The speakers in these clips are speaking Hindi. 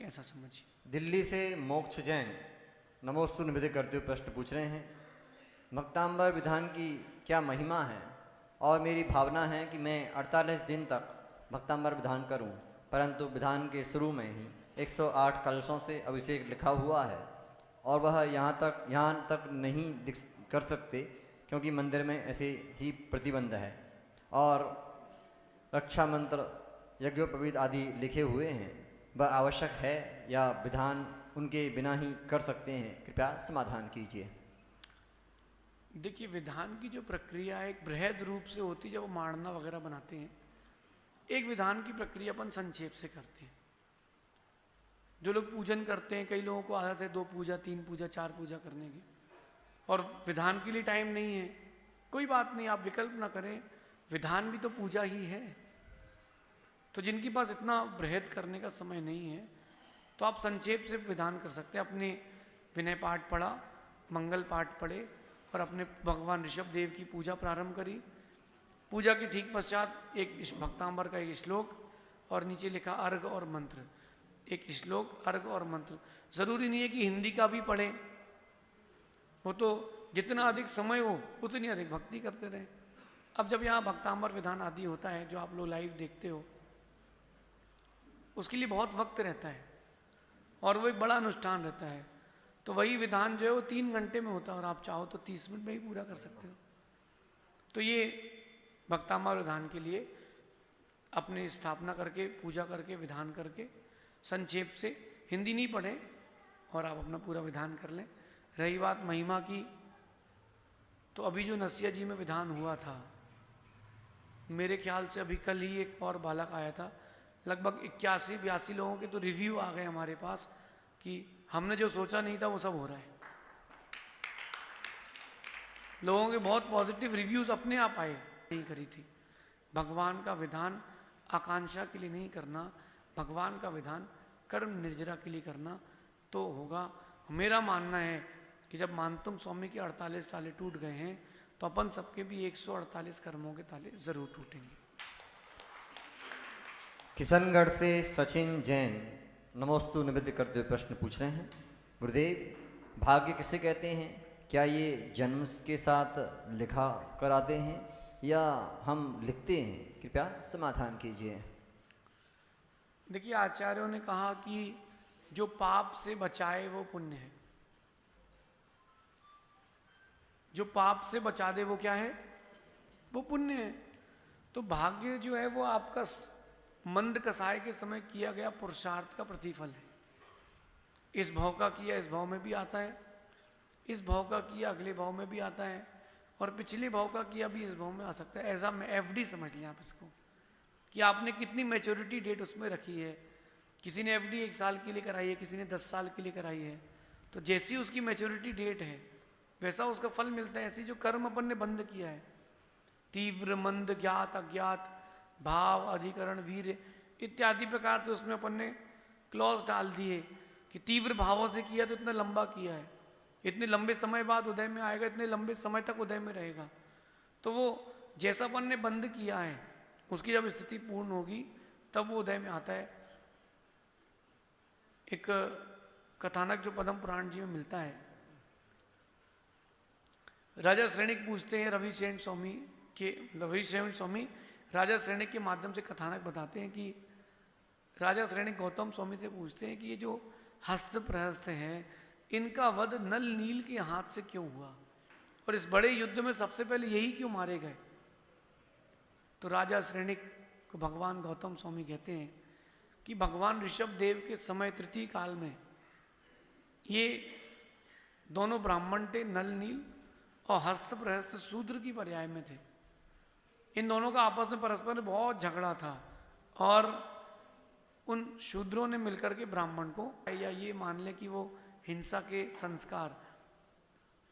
ऐसा समझिए। दिल्ली से मोक्ष जैन नमोस्तु निवेदित करते हुए प्रश्न पूछ रहे हैं, भक्तांबर विधान की क्या महिमा है और मेरी भावना है कि मैं 48 दिन तक भक्तांबर विधान करूं, परंतु विधान के शुरू में ही 108 कलशों से अभिषेक लिखा हुआ है और वह यहाँ तक नहीं कर सकते क्योंकि मंदिर में ऐसे ही प्रतिबंध है और रक्षा मंत्र यज्ञोपवीत आदि लिखे हुए हैं, वह आवश्यक है या विधान उनके बिना ही कर सकते हैं? कृपया समाधान कीजिए। देखिए, विधान की जो प्रक्रिया है एक बृहद रूप से होती है जब वो मांडना वगैरह बनाते हैं। एक विधान की प्रक्रिया अपन संक्षेप से करते हैं। जो लोग पूजन करते हैं, कई लोगों को आदत है 2 पूजा 3 पूजा 4 पूजा करने की, और विधान के लिए टाइम नहीं है। कोई बात नहीं, आप विकल्प ना करें, विधान भी तो पूजा ही है। तो जिनके पास इतना बृहद करने का समय नहीं है तो आप संक्षेप से विधान कर सकते हैं। अपने विनय पाठ पढ़ा, मंगल पाठ पढ़े और अपने भगवान ऋषभ देव की पूजा प्रारंभ करी। पूजा के ठीक पश्चात एक भक्तांबर का एक श्लोक और नीचे लिखा अर्घ और मंत्र, एक श्लोक अर्घ और मंत्र। जरूरी नहीं है कि हिंदी का भी पढ़े, वो तो जितना अधिक समय हो उतनी अधिक भक्ति करते रहे। अब जब यहाँ भक्तांबर विधान आदि होता है जो आप लोग लाइव देखते हो, उसके लिए बहुत वक्त रहता है और वो एक बड़ा अनुष्ठान रहता है। तो वही विधान जो है वो 3 घंटे में होता है और आप चाहो तो 30 मिनट में ही पूरा कर सकते हो। तो ये भक्तांबर विधान के लिए अपने स्थापना करके पूजा करके विधान करके संक्षेप से, हिंदी नहीं पढ़े और आप अपना पूरा विधान कर लें। रही बात महिमा की, तो अभी जो नसिया जी में विधान हुआ था, मेरे ख्याल से अभी कल ही एक और बालक आया था, लगभग 81-82 लोगों के तो रिव्यू आ गए हमारे पास कि हमने जो सोचा नहीं था वो सब हो रहा है। लोगों के बहुत पॉजिटिव रिव्यूज अपने आप आए। नहीं करी थी। भगवान का विधान आकांक्षा के लिए नहीं करना, भगवान का विधान कर्म निर्जरा के लिए करना तो होगा। मेरा मानना है कि जब मानतुंग स्वामी के 48 ताले टूट गए हैं तो अपन सबके भी 148 कर्मों के ताले जरूर टूटेंगे। किशनगढ़ से सचिन जैन नमोस्तु निवेदित करते हुए प्रश्न पूछ रहे हैं, गुरुदेव भाग्य किसे कहते हैं? क्या ये जन्म के साथ लिखा कराते हैं या हम लिखते हैं? कृपया समाधान कीजिए। देखिए, आचार्यों ने कहा कि जो पाप से बचाए वो पुण्य है, जो पाप से बचा दे वो क्या है? वो पुण्य है। तो भाग्य जो है वो आपका मंद कसाय के समय किया गया पुरुषार्थ का प्रतिफल है। इस भाव का किया इस भाव में भी आता है, इस भाव का किया अगले भाव में भी आता है, और पिछले भाव का किया भी इस भाव में आ सकता है। ऐसा में एफडी समझ लें आप इसको, कि आपने कितनी मैच्योरिटी डेट उसमें रखी है। किसी ने एफडी 1 साल के लिए कराई है, किसी ने 10 साल के लिए कराई है। तो जैसी उसकी मैच्योरिटी डेट है वैसा उसका फल मिलता है। ऐसी जो कर्म अपन ने बंद किया है, तीव्र मंद ज्ञात अज्ञात भाव अधिकरण वीर इत्यादि प्रकार से उसमें अपन ने क्लॉज डाल दिए कि तीव्र भावों से किया तो इतना लंबा किया है, इतने लंबे समय बाद उदय में आएगा, इतने लंबे समय तक उदय में रहेगा। तो वो जैसा अपन ने बंद किया है उसकी जब स्थिति पूर्ण होगी तब वो उदय में आता है। एक कथानक जो पद्म पुराण जी में मिलता है, राजा श्रेणिक पूछते हैं रविशेन स्वामी राजा श्रेणिक के माध्यम से कथानक बताते हैं कि राजा श्रेणिक गौतम स्वामी से पूछते हैं कि ये जो हस्त प्रहस्त हैं इनका वध नल नील के हाथ से क्यों हुआ और इस बड़े युद्ध में सबसे पहले यही क्यों मारे गए? तो राजा श्रेणिक को भगवान गौतम स्वामी कहते हैं कि भगवान ऋषभ देव के समय तृतीय काल में ये दोनों ब्राह्मण थे, नल नील, और हस्त प्रहस्त शूद्र की पर्याय में थे। इन दोनों का आपस में परस्पर बहुत झगड़ा था और उन शूद्रों ने मिलकर के ब्राह्मण को, या ये मान लें कि वो हिंसा के संस्कार,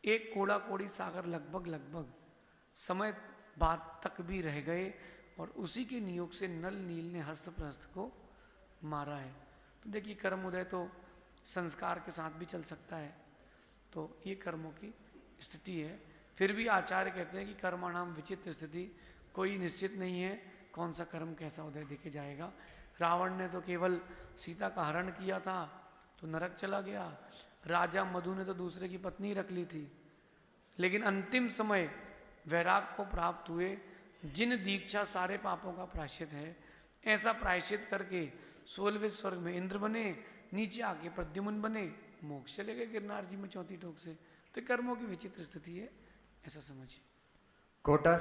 एक कोड़ा कोड़ी सागर लगभग समय बाद तक भी रह गए और उसी के नियोग से नल नील ने हस्त प्रहस्त को मारा है। तो देखिए, कर्म उदय तो संस्कार के साथ भी चल सकता है, तो ये कर्मों की स्थिति है। फिर भी आचार्य कहते हैं कि कर्माणाम विचित्र स्थिति, कोई निश्चित नहीं है कौन सा कर्म कैसा उदय देके जाएगा। रावण ने तो केवल सीता का हरण किया था तो नरक चला गया, राजा मधु ने तो दूसरे की पत्नी रख ली थी, लेकिन अंतिम समय वैराग को प्राप्त हुए, जिन दीक्षा सारे पापों का प्रायश्चित है, ऐसा प्रायश्चित करके 16वें स्वर्ग में इंद्र बने, नीचे आके प्रद्युम्न बने, मोक्ष चले गए गिरनार जी में चौथी ठोक से। तो कर्मों की विचित्र स्थिति है, ऐसा समझिए। कोटा